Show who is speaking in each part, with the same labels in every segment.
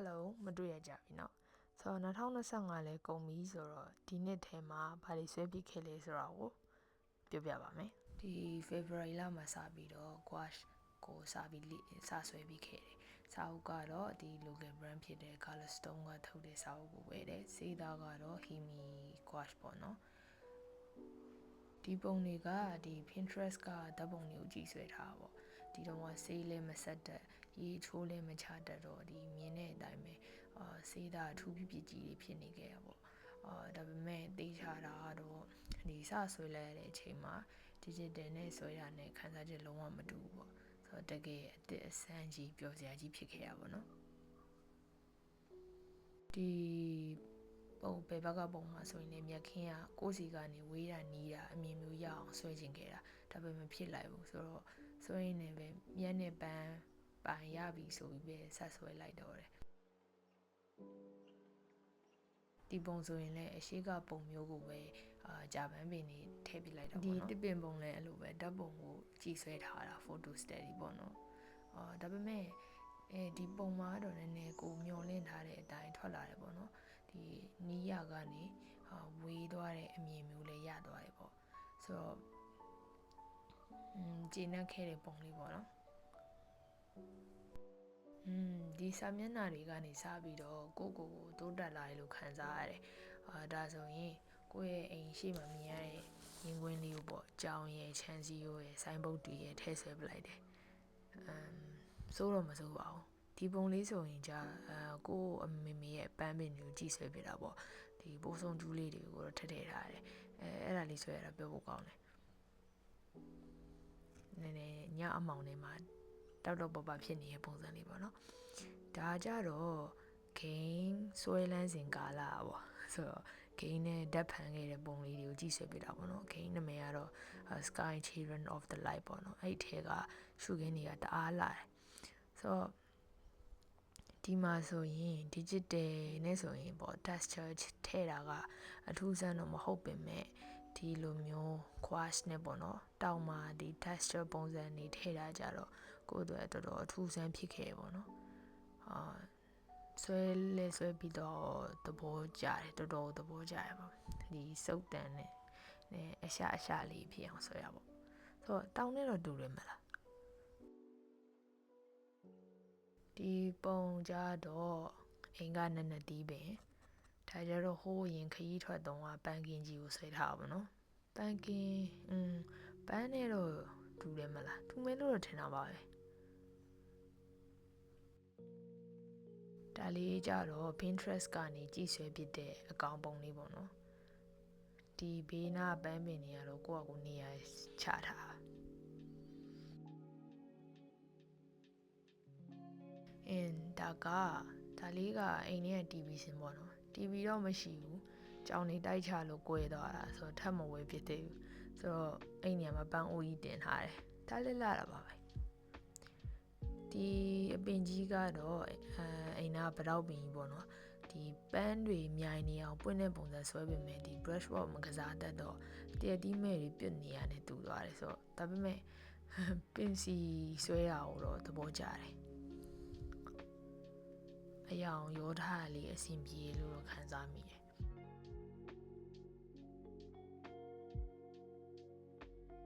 Speaker 1: Hello မတွေ့ရကြပြီเนาะဆိုတော့2025လဲကုန်ပြီဆိုတော့ဒီနှစ်ထဲမှာဘာတွေဆွဲပြီးခဲ့လဲဆိုတော့ပြောပြပါမယ်ဒီ February လမှာစပြီးတော့ gouache ကိုစဆွဲပြီးခဲ့တယ်စာအုပ်ကတော့ဒီ local brand ဖြစ်တဲ့ Colorstone ကထုတ်တဲ့စာအုပ်ကိုဝယ်တယ်စေးသားကတော့ Himi gouache ပေါ့เนาะဒီပုံတွေကဒီ Pinterest ကဓာတ်ပုံတွေကိုကြည့်ဆွဲထားတာပေါ့ဒီတော့ဆေးလည်းမဆက်တတ်ရေချိုးလည်းမချတတ်တော့ဒီမြင်တဲ့အတိုင်းပဲဆေးသားအထူးပြကြီးတွေဖြစ်နေခဲ့တာပေါ့ဒါပေမဲ့တေးချတာကတော့ဒီစဆွဲလဲရတဲ့အချိန်မှာ digital နဲ့ဆွဲရတဲ့ခန်းစားချက်လုံးဝမတူဘူးပေါ့ဆိုတော့တကယ်အစ်အဆန်းကြီးပျော်စရာကြီးဖြစ်ခဲ့ရပါတော့ဒီပုံဘယ်ဘက်ကပုံမှာဆိုရင်လည်းမြက်ခင်းကကိုယ်စီကနေဝေးတာနီးတာအမြင်မျိုးရအောင်ဆွဲကျင်ခဲ့တာဒါပေမဲ့ဖြစ်လိုက်ဘူးဆိုတော့ဆွဲရင်းနဲ့ပဲမြက်နဲ့ပန်းပိုင်ရပြီဆိုပြီးပဲဆက်ဆွဲလိုက်တော့တယ်ဒီပုံဆိုရင်လည်းအရှိကပုံမျိုးကိုပဲဂျာပန်ပင်နေထည့်ပြလိုက်တော့ပေါ့နော်ဒီတစ်ပင်ပုံလည်းအဲ့လိုပဲဓာတ်ပုံကိုကြည့်ဆွဲထားတာ photo study ပေါ့နော်ဒါပေမဲ့ဒီပုံမှာတော့နည်းနည်းကိုမျောလင့်ထားတဲ့အတိုင်းထွက်လာတယ်ပေါ့နော်ဒီနီးရကနေဝေးသွားတဲ့အမြင်မျိုးလေးရသွားတယ်ပေါ့ဆိုတော့ကျေနပ်ခဲ့တဲ့ပုံလေးပေါ့နော်ဒီစာမျက်နှာတွေကနေစပြီးတော့ကိုတိုးတက်လာတယ်လို့ခံစားရတယ်ဒါဆိုရင်ကိုယ့်ရဲ့အိမ်ရှိမှမြင်ရတဲ့ရင်ခွင်းလေးကိုပေါ့ကြောင်ရဲ့ချမ်းစီရိုးရဲ့ဆိုင်းဘုတ်တွေရဲ့ထည့်ဆွဲပလိုက်တယ်စိုးတော့မစိုးပါဘူးဒီပုံလေးဆိုရင်ကြာကိုအမေရဲ့ပန်းပင်တွေကိုကြည့်ဆွဲပြတာပေါ့ဒီပိုးဆုံးကျူးလေးတွေကိုတော့ထည့်ထားတယ်အဲ့ဒါလေးဆွဲရတာပြောဖို့ကောင်းတယ်နည်းနည်းညအမောင်ထဲမှာတောက်ပပဖြစ်နေတဲ့ပုံစံလေးပေါ့နော်ဒါကြတော့ဂိမ်းဆွဲလန်းစဉ်ကာလပေါ့ဆိုတော့ဂိမ်းနဲ့ဓာတ်ဖန်ခဲ့တဲ့ပုံလေးတွေကိုကြည့်ဆွဲပြတာပေါ့နော်ဂိမ်းနာမည်ကတော့ Sky Children of the Light ပေါ့နော်အဲ့ထဲကရှုခင်းတွေကတအားလာတယ်ဆိုတော့ဒီမှာဆိုရင် digital နဲ့ဆိုရင်ပေါ့ texture ထည့်တာကအထူးဆန်းတော့မဟုတ်ပင်မဲ့ဒီလိုမျိုး gouache နဲ့ပေါ့နော်တောက်မှာဒီ texture ပုံစံတွေထည့်တာကြတော့ကိုယ်တို့တော်တော်အထူးဆန်းဖြစ်ခဲ့ပေါ့နော်ဆွဲပြီးတော့သဘောကျတယ်တော်တော်သဘောကျရပါဒီစုပ်တန်နဲ့အရှာလေးဖြစ်အောင်ဆွဲရပါဆိုတော့တောင်းနဲ့တော့တူတယ်မလားဒီပုံကြတော့အိမ်ကနက်တီးပင်ဒါကြတော့ဟိုးရင်ခရီးထွက်တော့ပန်းကင်းကြီးကိုဆွဲထားပါတော့ပန်းကင်းပန်းနဲ့တော့တူတယ်မလားတူမဲလို့တော့ထင်တာပါပဲဒါလေးကြတော့ Pinterest ကနေကြည့်ဆွဲပြတဲ့အကောင့်ပုံလေးပေါ့နော်ဒီဘေးနားပန်းပင်တွေကတော့ကိုယ့်အကူနေရာချထားဒါလေးကအိမ်ထဲက TV စင်ပေါ့နော် TV တော့မရှိဘူးကြောင်နေတိုက်ချလို့ကွဲသွားတာဆိုတော့ထပ်မဝဲဖြစ်သေးဘူးဆိုတော့အိမ်နေရာမှာပန်းအိုးကြီးတင်ထားတယ်ဒါလည်းလာတာပါပဲဒီအပင်ကြီးကတော့အိမ်နာပတောက်ပင်ကြီးပေါ့နော်ဒီပန်းတွေမြိုင်နေအောင်ပွင့်တဲ့ပုံစံဆွဲပေးမယ်ဒီ brush work မကစားတတ်တော့တရက်တီးမဲ့တွေပြတ်နေရတယ်တူသွားတယ်ဆိုတော့ဒါပေမဲ့ပင်စီဆွဲရအောင်တော့သဘောကျတယ်အယောင်ရောထားလေးအဆင်ပြေလို့တော့ခံစားမိတယ်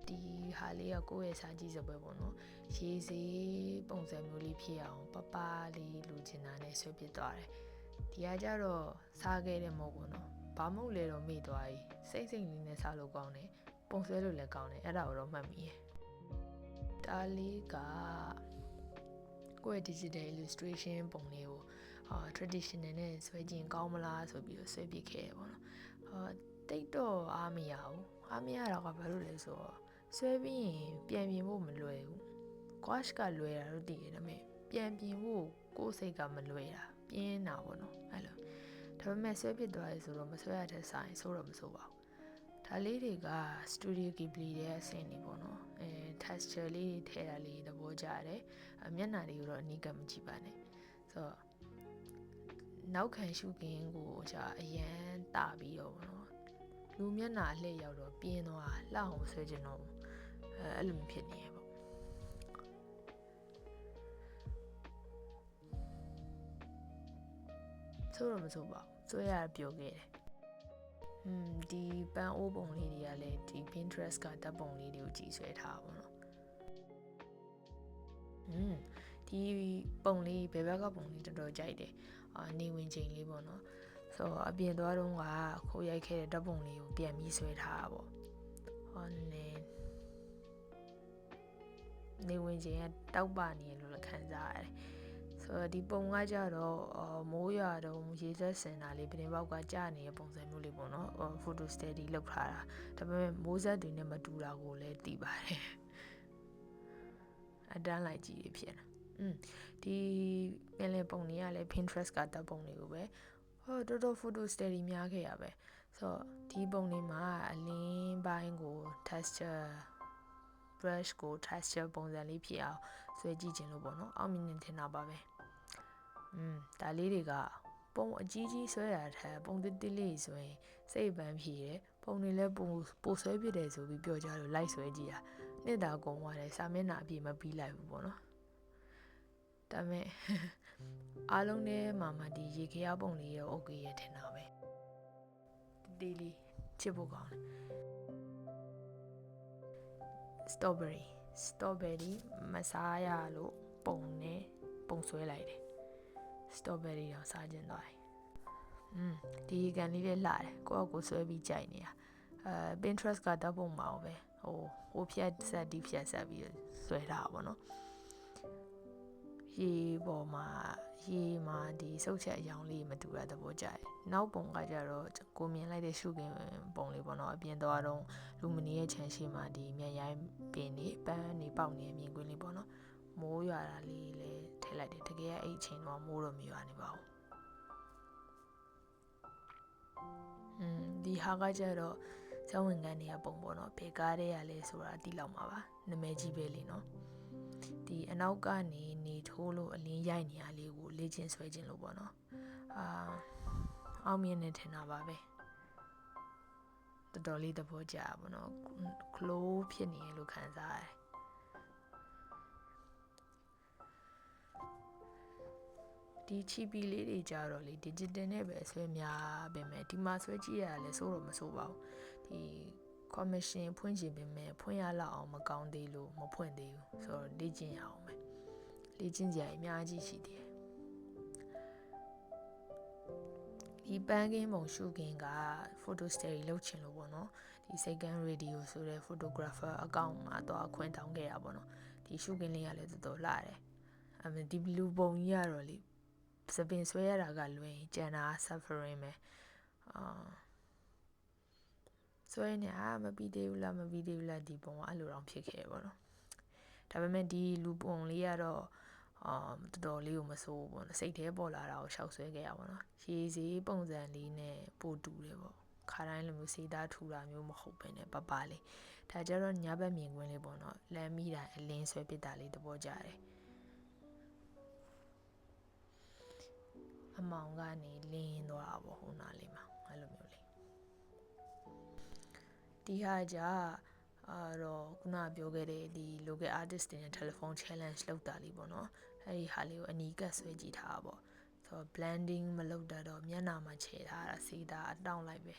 Speaker 1: ဒီဟာလေးကကိုယ့်ရဲ့စာကြည့်စပွဲပေါ့နော်ရေးစေးပုံစံမျိုးလေးဖြစ်အောင်ပပလေးလူချင်တာနဲ့ဆွဲပစ်သွားတယ်ဒီကကြတော့စားခဲ့တဲ့မဟုတ်ဘူးနော်ဘာမဟုတ်လဲတော့မေ့သွားပြီစိတ်လေးနဲ့စားလို့ကောင်းတယ်ပုံဆွဲလို့လည်းကောင်းတယ်အဲ့ဒါကိုတော့မှတ်မိရယ်ဒါလေးကကိုယ့်ရဲ့ digital illustration ပုံလေးကိုtraditional နဲ့ဆွဲကျင်ကောင်းမလားဆိုပြီးတော့ဆွဲပြခဲ့ရပေါ့နော်တိတ်တော့အားမရဘူးအားမရတော့ကဘာလို့လဲဆိုတော့ဆွဲပြီးရင်ပြန်ပြင်ဖို့မလွယ်ဘူး gouache ကလွယ်တာတော့တည်ရတယ်ဒါပေမဲ့ပြန်ပြင်ဖို့ကိုယ်စိတ်ကမလွယ်တာပြင်းတာပေါ့နော်အဲ့လိုဒါပေမဲ့ဆွဲပြသွားရဲဆိုတော့မဆွဲရတဲ့ဆိုင်ဆိုတော့မဆိုပါဘူးဒါလေးတွေက Studio Ghibli ရဲ့အဆင့်တွေပေါ့နော်texture လေးထည့်တာလေးသဘောကျတယ်မျက်နှာတွေကိုတော့အနီးကပ်မကြည့်ပါနဲ့ဆိုတော့နောက်ခံရှုခင်းကိုじゃအရန်တာပြီးတော့ပေါ့နော်လူမျက်နှာအလှည့်ရောက်တော့ပြင်းသွားလှအောင်မဆွဲချင်တော့အဲ့လိုဖြစ်နေရပေါ့ ဆိုးတော့မဆိုးပါဘူးဆွဲရပြောခဲ့တယ်ဒီပန်းအိုးပုံလေးတွေကလည်းဒီ Pinterest ကဓာတ်ပုံလေးတွေကိုကြည့်ဆွဲထားပါတော့ဒီပုံလေးဘယ်ဘက်ကပုံလေးတော်တော်ကြိုက်တယ်နေဝင်ချိန်လေးပေါ့နော်ဆိုတော့အပြင်သွားတော့ကခိုးရိုက်ခဲ့တဲ့ဓာတ်ပုံလေးကိုပြန်ပြီးဆွဲထားတာပေါ့နေဝင်ချိန်ကတောက်ပနေလို့လည်းခံစားရတယ်ဆိုတော့ဒီပုံကကြတော့မိုးရွာတော့ရေဆက်စင်တာလေးပြင်ပေါက်ကကြာနေတဲ့ပုံစံမျိုးလေးပေါ့နော်photo study လုပ်ထားတာဒါပေမဲ့မိုးဆက်တွေနဲ့မတူတာကိုလည်းသိပါတယ်အတန်းလိုက်ကြီးဖြစ်တာဒီပင်လယ်ပုံတွေကလည်း Pinterest ကတပ်ပုံတွေကိုပဲတော်တော် photo study များခဲ့ရပဲဆိုတော့ဒီပုံတွေမှာအလင်းပိုင်းကို texture brush ကို texture ပုံစံလေးဖြစ်အောင်ဆွဲကြည့်ခြင်းလို့ပေါ့နော်အောင်မြင်နေထင်တာပါပဲဒါလေးတွေကပုံအကြီးကြီးဆွဲရတဲ့ပုံတစ်တစ်လေးဆိုရင်စိတ်ပန်းဖြေတယ်ပုံတွေလည်းပိုဆွဲပြတယ်ဆိုပြီးပြောကြလို့လိုက်ဆွဲကြည့်တာနှစ်တာကုန်သွားတယ်စာမျက်နှာအပြည့်မပြီးလိုက်ဘူးပေါ့နော်ဒါပေမဲ့အားလုံးထဲမှာဒီရေခရားပုံလေးရော okay ရထင်တာပဲဒီလေးချစ်ဖို့ကောင်းတယ်strawberry မစားရလို့ပုံဆွဲလိုက်တယ် strawberry တော့စားကျင်သွားတယ်ဒီကန်လေးလည်းလှတယ်ကိုယ့်အကိုဆွဲပြီးကြိုက်နေတာPinterest ကဓာတ်ပုံမှာပဲဟိုဖြတ်ဆက်ဒီဖြတ်ဆက်ပြီးဆွဲထားတာပေါ့နော်ရေမှာဒီစုပ်ချက်အယောင်လေးမတူတာသဘောကျတယ်နောက်ပုံကကြတော့ကိုမြင်လိုက်တဲ့ရှုခင်းပုံလေးပေါ့နော်အပြင်သွားတော့လူမနီရဲ့ခြံရှိမှာဒီမြန်ရိုင်းပင်နေပန်းနေပေါက်နေမြင်ကွင်းလေးပေါ့နော်မိုးရွာတာလေးလည်းထည့်လိုက်တယ်တကယ်အဲ့အချိန်တော့မိုးတော့မရွာနေပါဘူးဒီဟာကကြတော့ဇဝင်ကန်နေရပုံပေါ့နော်ဘယ်ကားတဲ့ရလဲဆိုတာသိလောက်မှာပါနာမည်ကြီးပဲလေနော်ဒီအနောက်ကနေနေထိုးလို့အလင်းရိုက်နေရလေးကိုလေ့ကျင့်ဆွဲခြင်းလို့ပေါ့နော်အောင်မြင်နေထင်တာပါပဲတော်တော်လေးသဘောကျပါတော့ glow ဖြစ်နေရလို့ခံစားရတယ်ဒီချီပီလေးတွေကြတော့လေ digital နဲ့ပဲဆွဲများပဲမဲ့ဒီမှာဆွဲကြည့်ရတာလဲစိုးတော့မစိုးပါဘူးဒီ commission ဖွင့်ချင်ပေမဲ့ဖွင့်ရလောက်အောင်မကောင်းသေးလို့မဖွင့်သေးဘူးဆိုတော့လေ့ကျင့်ရအောင်ပဲလေ့ကျင့်စရာအများကြီးရှိသေးတယ်ဒီပန်းကင်းပုံရှုခင်းက photo study လုပ်ချင်လို့ပေါ့နော်ဒီ second radio ဆိုတဲ့ photographer account မှာတော့ခွင့်တောင်းခဲ့တာပေါ့နော်ဒီရှုခင်းလေးကလည်းတော်တော်လှတယ်ဒီ blue ပုံကြီးကတော့လေစပင်ဆွဲရတာကလွင်ကျန်တာ suffering ပဲဆွဲနေမပြီးသေးဘူးလားဒီပုံကအဲ့လိုတော့ဖြစ်ခဲ့ပေါ့နော်ဒါပေမဲ့ဒီလူပုံလေးကတော့တော်တော်လေးကိုမဆိုးပေါ့နော်စိတ်ထဲပေါ်လာတာကိုရှောက်ဆွဲခဲ့ရပါတော့ရေစီးပုံစံလေးနဲ့ပို့တူတယ်ပေါ့ခါတိုင်းလိုမျိုးစေးသားထူတာမျိုးမဟုတ်ပဲနဲ့ပပလေးဒါကြတော့ညဘက်မြင်ကွင်းလေးပေါ့နော်လမ်းမိတာအလင်းဆွဲပစ်တာလေးသဘောကျတယ်အမောင်ကနေလင်းသွားတာပေါ့ဟိုနားလေးမှာအဲ့လိုမျိုးလေးဒီဟာကြတော့ခုနပြောခဲ့တဲ့ဒီ local artist တွေနဲ့ telephone challenge လုပ်တာလေးပေါ့နော်အဲ့ဒီဟာလေးကိုအနီးကပ်ဆွဲကြည့်ထားတာပေါ့ဆိုတော့ blending မလုပ်တတ်တော့မျက်နှာမှာခြေထားတာစေးတာအတောင့်လိုက်ပဲ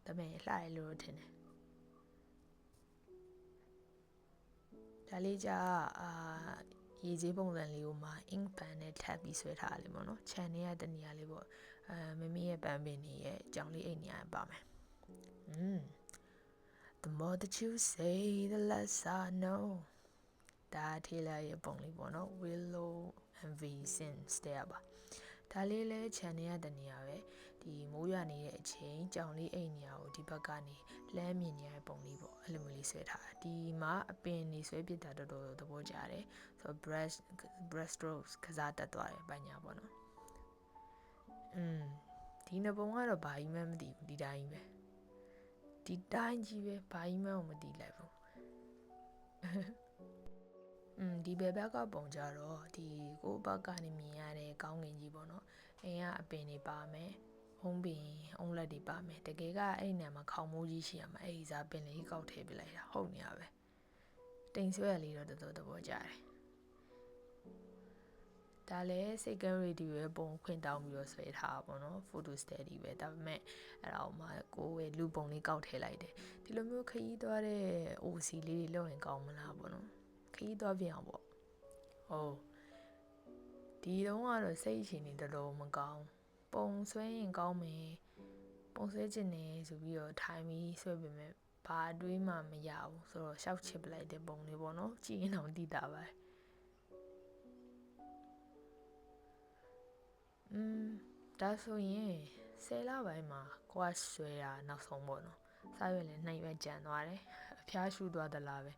Speaker 1: ဒါပေမဲ့လှရလို့ထင်တယ်ဒါလေးကြရေကြီးပုံစံလေးကိုမှ ink pen နဲ့ထပ်ပြီးဆွဲထားတယ်ပေါ့နော်ခြံထဲကတနေရာလေးပေါ့မမီရဲ့ပန်းပင်တွေရဲ့အကြောင်းလေးအိတ်နေရပါမယ်The more that you say the less I know ဒါထေးလာရဲ့ပုံလေးပေါ့နော် Willow and Vicens တဲ့ပါဒါလေးလဲခြံထဲကတနေရာပဲဒီမိုးရွာနေတဲ့အချိန်ကြောင်လေးအိတ်နေရာကိုဒီဘက်ကနေလမ်းမြင်နေရတဲ့ပုံလေးပေါ့အဲ့လိုမျိုးလေးဆွဲထားတာဒီမှာအပင်နေဆွဲပစ်တာတော်တော်သဘောကျတယ်ဆိုတော့ brush strokes ကစားတတ်သွားတယ်ပညာပေါ့နော်ဒီနှစ်ပုံကတော့ဘာကြီးမှမသိဘူးဒီတိုင်းပဲဒီတိုင်းကြီးပဲဘာကြီးမှမသိလိုက်ဘူးဒီဘက်ဘက်ကပုံကြတော့ဒီကိုဘက်ကနေမြင်ရတဲ့ကောင်းကင်ကြီးပေါ့နော်အိမ်ကအပင်တွေပါမယ်အုံးလက်တွေပါမယ်တကယ်ကအဲ့နေရာမှာခေါင်မိုးကြီးရှိရမှာအဲ့ဒီစားပင်လေးကောက်ထည့်ပြလိုက်တာဟုတ်နေရပဲတိမ်ဆွဲရလေးတော့တော်တော်သဘောကျတယ် ဒါလည်း security ပဲပုံခွင့်တောင်းပြီးတော့ဆွဲထားပါတော့ photo study ပဲဒါပေမဲ့အဲ့ဒါမှကိုယ်ရဲ့လူပုံလေးကောက်ထည့်လိုက်တယ်ဒီလိုမျိုးခရီးသွားတဲ့ OC လေးတွေလုပ်ရင်ကောင်းမလားပေါ့နော်ခရီးသွားပြအောင်ပေါ့ဟုတ်ဒီတော့ကတော့စိတ်အခြေအနေတော်တော်မကောင်းပုံဆွဲရင်ကောင်းမယ်ပုံဆွဲခြင်းနေဆိုပြီးတော့ထိုင်ပြီးဆွဲပေမဲ့ဘာတွေးမှမရဘူးဆိုတော့ရှောက်ချစ်ပလိုက်တဲ့ပုံလေးပေါ့နော်ကြည့်ရင်တော့သိတာပါဒါဆိုရင်10လပိုင်းမှာကိုကဆွဲတာနောက်ဆုံးပေါ့နော်စားရွက်လည်း2ရွက်ကျန်သွားတယ်အဖျားရှူသွားသလားပဲ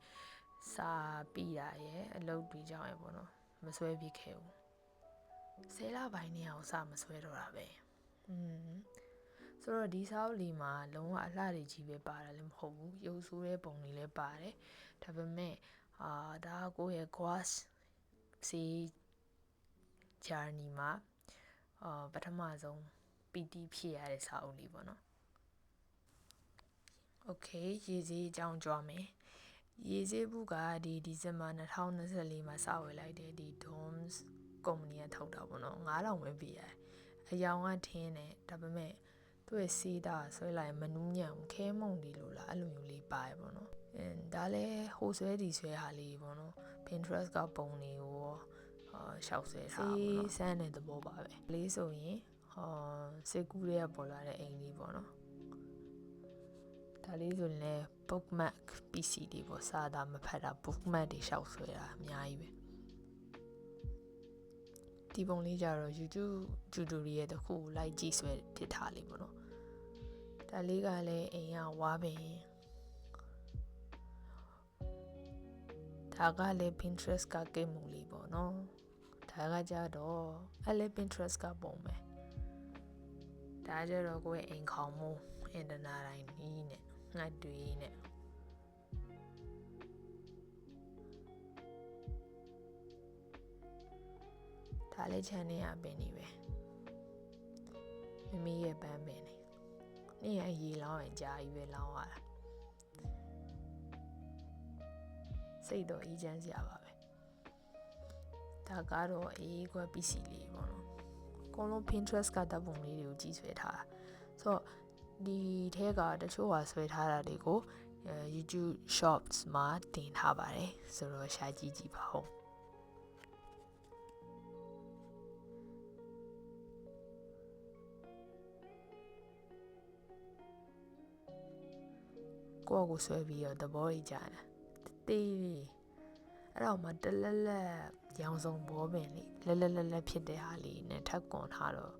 Speaker 1: စာပြီးတာရဲ့အလုပ်တွေကြောင့်ရပေါ့နော်မဆွဲပြခဲ့ဘူး10လပိုင်းနဲ့အောင်စမဆွဲတော့တာပဲဆိုတော့ဒီစာအုပ်လေးမှာလုံးဝအလှတွေကြီးပဲပါတာလည်းမဟုတ်ဘူးရုပ်ဆိုးတဲ့ပုံတွေလည်းပါတယ်ဒါပေမဲ့ဒါကကိုယ့်ရဲ့ gouache စီ journey မှာပထမဆုံးပီတိဖြစ်ရတဲ့စာအုပ်လေးပေါ့နော် Okay ရေစေးအကြောင်းကြွားမယ်ရေစေးဘူးကဒီဇင်ဘာ2024မှာစဝယ်လိုက်တယ်ဒီ DOMS ကုမ္ပဏီကထုတ်တာပေါ့နော်9000ပဲပေးရတယ်အယောင်ကထင်းတယ်ဒါပေမဲ့သူ့ရဲ့စေးတာဆွဲလိုက်မနူးညံ့ဘူးခဲမုံဒီလိုလားအဲ့လိုမျိုးလေးပါတယ်ပေါ့နော်ဒါလည်းဟိုဆွဲဒီဆွဲဟာလေးပေါ့နော် Pinterest ကပုံတွေကိုရှောက်ဆွဲထားပါတော့စမ်းတဲ့သဘောပါပဲလေးဆိုရင်စေကူးတွေကပေါ်လာတဲ့အိမ်လေးပေါ့နော်ဒါလေးဆိုရင်လည်း bookmark PC တွေပေါ့စာသားမဖတ်တာ bookmark တွေရှောက်ဆွဲတာအများကြီးပဲဒီပုံလေးကြတော့ YouTube tutorial တခုလိုက်ကြည့်ဆွဲဖြစ်ထားလေးပေါ့နော်ဒါလေးကလည်းအိမ်ကဝါပင်ဒါကလည်း Pinterest ကကိတ်မှုလေးပေါ့နော်ဒါကကြတော့အဲ့လည်း Pinterest ကပုံပဲဒါကြတော့ကိုယ့်ရဲ့အိမ်ခေါင်မိုးအင်တာနက်တိုင်းနီးနဲ့ငှက်တွေနဲ့ဒါလည်းချန်နေရပင်နေပဲမမီးရဲ့ပန်းပင်နေနေ့အရေလောင်းရင်ကြာကြီးပဲလောင်းရတာစိတ်တော့အေးချမ်းစရာပါပဲဒါကတော့အေးခွက်ပစ္စည်းလေးပေါ့နော်အကုန်လုံး Pinterest ကတပ်ပုံလေးတွေကိုကြီးဆွဲထားတာဆိုတော့ဒီထဲကတချို့ဟာဆွဲထားတာတွေကိုYouTube Shorts မှာတင်ထားပါတယ်ဆိုတော့ရှာကြည့်ကြည့်ပါဦးကိုယ့်ကိုဆွဲပြီးတော့သဘောကြီးကြတယ်တေးအဲ့တော့မှတလက်လက်ရောင်စုံဘောပင်လေးလက်ဖြစ်တဲ့ဟာလေးနဲ့ထပ်ကွန်ထားတော့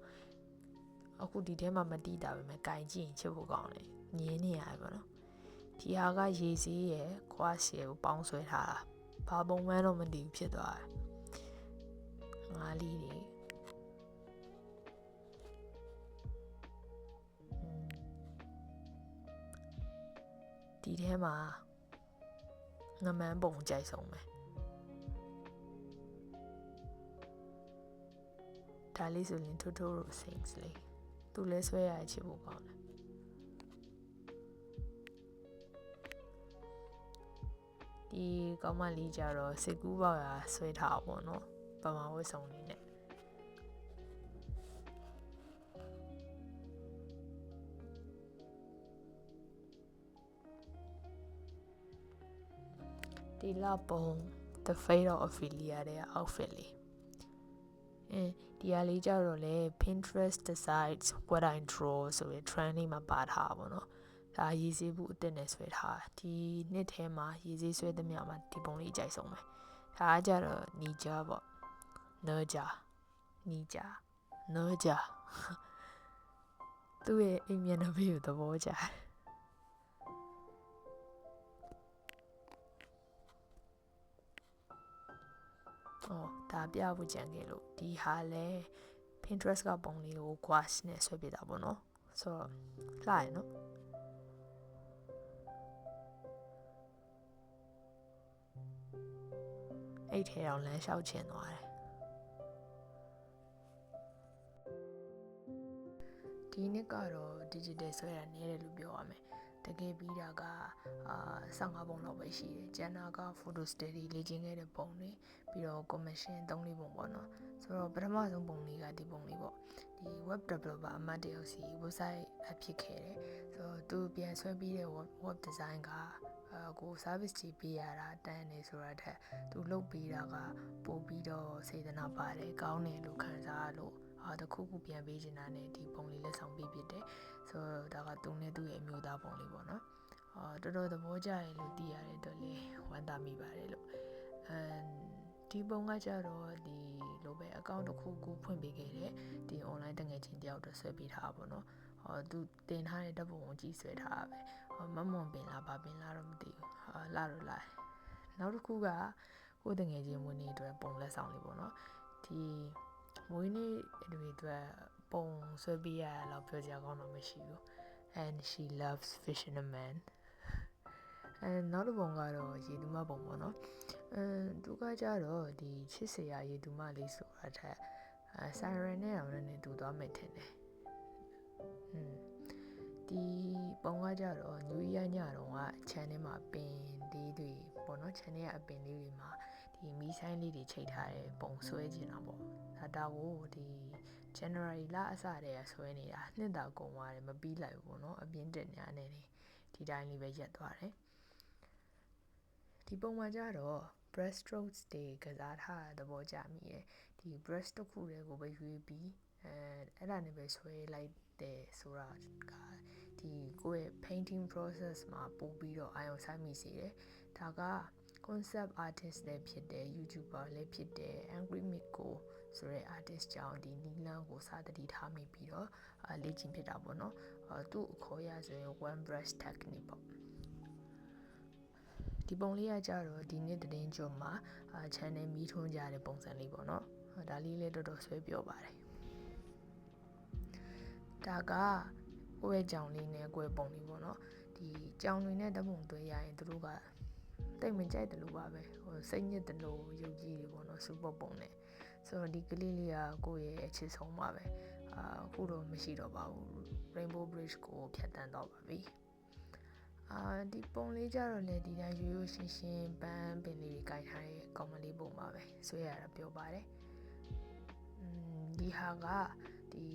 Speaker 1: အခုဒီထဲမှာမတီးတာပဲမဲ့ကင်ကြည့်ရင်ချစ်ဖို့ကောင်းတယ်ညင်းနေရတယ်ပေါ့နော်ဒီဟာကရေစီးရယ်ခွားရှယ်ကိုပေါင်းဆွဲထားတာဘာပုံမှန်တော့မတည်ဘူးဖြစ်သွားတယ်ငါးလေးတွေဒီထဲမှာငမန်းပုံကြိုက်ဆုံးပဲဒါလေးဆိုရင် Totoro Sings လေးသူလဲဆွဲရချစ်ဖို့ကောင်းတယ်ဒီကောင်မလေးကြတော့စစ်ကူးပေါရဆွဲထားပါတော့ပမာဝတ်စုံလေးနဲ့ဒီလာပုံ The Fate of Ophelia တဲ့ outfit လေးဒီဟာလေးကြတော့လေ Pinterest decides what I draw ဆိုရယ် trend လေးမှာပါထားပါတော့ဒါရည်စည်းဘူးအစ်စ်နဲ့ဆွဲထားဒီနှစ်ထဲမှာရည်စည်းဆွဲသမျှမှာဒီပုံလေးအကြိုက်ဆုံးပဲဒါကကြတော့နီဂျာပေါ့နော်ဂျာနီဂျာနော်ဂျာသူ့ရဲ့အိမ်မျက်နှာပေးကိုသဘောကျဒါပြဖို့ကြံခဲ့လို့ဒီဟာလဲ Pinterest ကပုံလေးကို gouache နဲ့ဆွဲပြတာပေါ့နော်ဆိုတော့လှရနော်အဲ့ထဲတော့လမ်းလျှောက်ချင်သွားတယ်ဒီနှစ်ကတော့ digital ဆွဲတာနည်းတယ်လို့ပြောရမယ် တကယ်ပြီးတာက15ပုံလောက်ပဲရှိတယ်ကျန်တာက photo study လေ့ကျင့်ခဲ့တဲ့ပုံတွေပြီးတော့ commission 3-4ပုံပေါ့နော်ဆိုတော့ပထမဆုံးပုံလေးကဒီပုံလေးပေါ့ဒီ web developer အမတ်တယောက်စီ website အဖြစ်ခဲ့တယ်ဆိုတော့သူပြန်ဆွဲပြီးတဲ့ web design ကကို service ကြီးပေးရတာတန်းနေဆိုတာတဲ့သူလုပ်ပေးတာကပို့ပြီးတော့စေတနာပါတယ်ကောင်းတယ်လို့ခံစားလို့တခုခုပြန်ပေးချင်တာနဲ့ဒီပုံလေးလက်ဆောင်ပေးဖြစ်တယ်ဆိုတော့ဒါကသူနဲ့သူ့ရဲ့အမျိုးသားပုံလေးပေါ့နော်တော်တော်သဘောကျတယ်လို့သိရတဲ့အတွက်လေဝမ်းသာမိပါတယ်လို့ဒီပုံကကြတော့ဒီလိုပဲ account တစ်ခုခုဖွင့်ပေးခဲ့တဲ့ဒီ online တငယ်ချင်းတယောက်တော့ဆွဲပေးထားပါပေါ့နော်သူတင်ထားတဲ့ဓာတ်ပုံကိုကြည့်ဆွဲထားတာပဲမမွန်ပင်လားဘာပင်လားတော့မသိဘူးလာတော့လာနောက်တစ်ခုကကိုယ်တငယ်ချင်းမွေးနေ့အတွက်ပုံလက်ဆောင်လေးပေါ့နော်ဒီမွေးနေ့တွေအတွက်ပုံဆွဲပေးရတော့ပြောကြကောင်းတော့မရှိဘူး and she loves fisherman နောက်တစ်ပုံကတော့ရေသူမပုံပေါ့နော်သူကကြတော့ဒီချစ်စရာရေသူမလေးဆိုတာထက်siren နဲ့အောင်လည်းတူသွားမယ်ထင်တယ်ဒီပုံကကြတော့ New Year ညတော့က channel မှာပင်လေးတွေပေါ့နော် channel ကအပင်လေးတွေမှာဒီမီးဆိုင်လေးတွေချိန်ထားတဲ့ပုံဆွဲနေတာပေါ့ဒါကိုဒီ January လအစတည်းကဆွဲနေတာနှစ်တာကုန်သွားတယ်မပြီးလိုက်ဘူးပေါ့နော်အပြင်းတက်ညာနေဒီတိုင်းလေးပဲရက်သွားတယ်ဒီပုံမှာကြတော့ breast strokes တွေကစားထားတဲ့သဘောကျမိတယ်ဒီ breast တစ်ခုတည်းကိုပဲရွေးပြီးအဲ့ဒါနဲ့ပဲဆွဲလိုက်တယ်ဆိုတာကဒီကိုယ့်ရဲ့ painting process မှာပို့ပြီးတော့အာရုံစိုက်မိစေတယ်ဒါက concept artist လည်းဖြစ်တယ် YouTuber လည်းဖြစ်တယ် Angry Miko ဆိုတဲ့ artist ကြောင့်ဒီနီလန်းကိုစာတတိထားမိပြီးတော့လေ့ကျင့်ဖြစ်တာပေါ့နော်သူ့အခေါ်ရဆိုရင် one brush technique ပေါ့ဒီပုံလေးကကြတော့ဒီနေ့သတင်းကြုံမှာchannel မီးထွန်းကြတဲ့ပုံစံလေးပေါ့နော်ဒါလေးလည်းတော်တော်ဆွဲပြောပါတယ်ဒါကကိုယ့်ရဲ့ကြောင်လေးနဲ့ကိုယ့်ရဲ့ပုံလေးပေါ့နော်ဒီကြောင်တွေနဲ့ဓာတ်ပုံသွဲရရင်သူတို့ကတိတ်မကြိုက်တယ်လို့ပါပဲစိတ်ညစ်တယ်လို့ယုံကြည်တယ်ပေါ့နော်စူပါပုံနဲ့ဆိုတော့ဒီကလေးလေးကကိုယ့်ရဲ့အချစ်ဆုံးပါပဲအခုတော့မရှိတော့ပါဘူး Rainbow Bridge ကိုဖြတ်တန်းတော့ပါပြီဒီပုံလေးကြတော့လေဒီတိုင်းရိုးရိုးရှင်းရှင်းပန်းပင်လေးကိုင်ထားတဲ့ကောင်မလေးပုံပါပဲဆွဲရတာပြောပါတယ်ဒီဟာကဒီ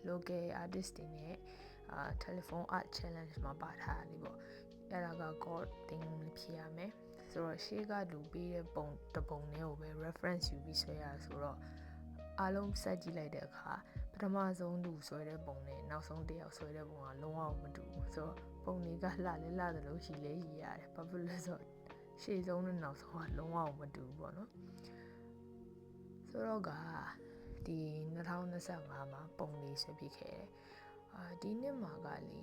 Speaker 1: local artist တွေနဲ့telephone art challenge မှာပါထားတယ်ပေါ့အဲ့ဒါက god thing ဖြစ်ရမယ်ဆိုတော့ရှေ့ကလူပေးတဲ့ပုံတစ်ပုံနဲ့ကိုပဲ reference ယူပြီးဆွဲရဆိုတော့အားလုံးစက်ကြည့်လိုက်တဲ့အခါပထမဆုံးလူဆွဲတဲ့ပုံနဲ့နောက်ဆုံးတစ်ယောက်ဆွဲတဲ့ပုံကလုံးဝမတူဘူးဆိုတော့ပုံတွေကလှတယ်လို့ရှိလေရှိရတယ်ဘာဖြစ်လဲဆိုတော့ရှေ့ဆုံးနဲ့နောက်ဆုံးကလုံးဝမတူဘူးပေါ့နော်ဆိုတော့ကဒီ2025မှာပုံလေးဆွဲပြခဲ့တယ်ဒီနှစ်မှာကလေ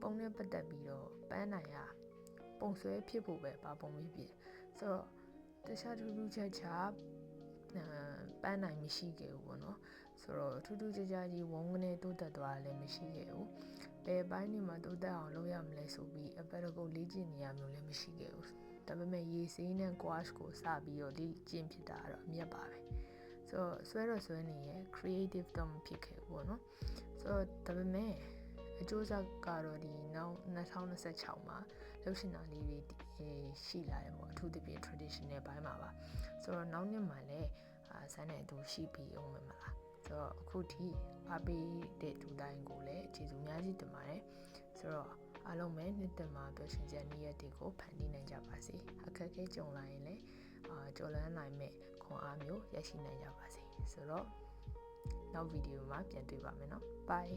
Speaker 1: ပုံနဲ့ပတ်သက်ပြီးတော့ပန်းနိုင်ရပုံဆွဲဖြစ်ဖို့ပဲပါပုံပြီးဖြစ်ဆိုတော့တခြားထူးထူးခြားခြားပန်းနိုင်မရှိခဲ့ဘူးပေါ့နော်ဆိုတော့ထူးထူးခြားခြားကြီးဝုန်းကနေတိုးတက်သွားလည်းမရှိခဲ့ဘူးဘယ်ပိုင်းနေမှာတိုးတက်အောင်လုပ်ရမလဲဆိုပြီးအပတ်တကုတ်လေ့ကျင့်နေရမျိုးလည်းမရှိခဲ့ဘူးဒါပေမဲ့ရေစေးနဲ့ gouache ကိုစပြီးတော့လေ့ကျင့်ဖြစ်တာတော့အမြတ်ပါပဲဆိုတော့ဆွဲနေရဲ့ creative တော့မဖြစ်ခဲ့ဘူးပေါ့နော်ဆိုတော့ဒါပေမဲ့အကျိုးဆက်ကတော့ဒီနောက်2026မှာလှုပ်ရှင်တာလေးတွေရှိလာတယ်ပေါ့အထူးသဖြင့် traditional ဘိုင်းမှာပါဆိုတော့နောက်နှစ်မှာလည်းဆန်းတဲ့အတူရှိပြီးအောင်မယ်မလားဆိုတော့အခုထိအားပေးတဲ့သူတိုင်းကိုလည်းကျေးဇူးများကြီးတင်ပါတယ်ဆိုတော့အားလုံးပဲနှစ်သက်မှာပျော်ရွှင်စရာနေ့ရက်တွေကိုဖန်တီးနိုင်ကြပါစေအခက်အခဲကြုံလာရင်လည်းကျော်လွှမ်းနိုင်မဲ့ခွန်အားမျိုးရရှိနိုင်ကြပါစေဆိုတော့နောက်ဗီဒီယိုမှာပြန်တွေ့ပါမယ်နော် bye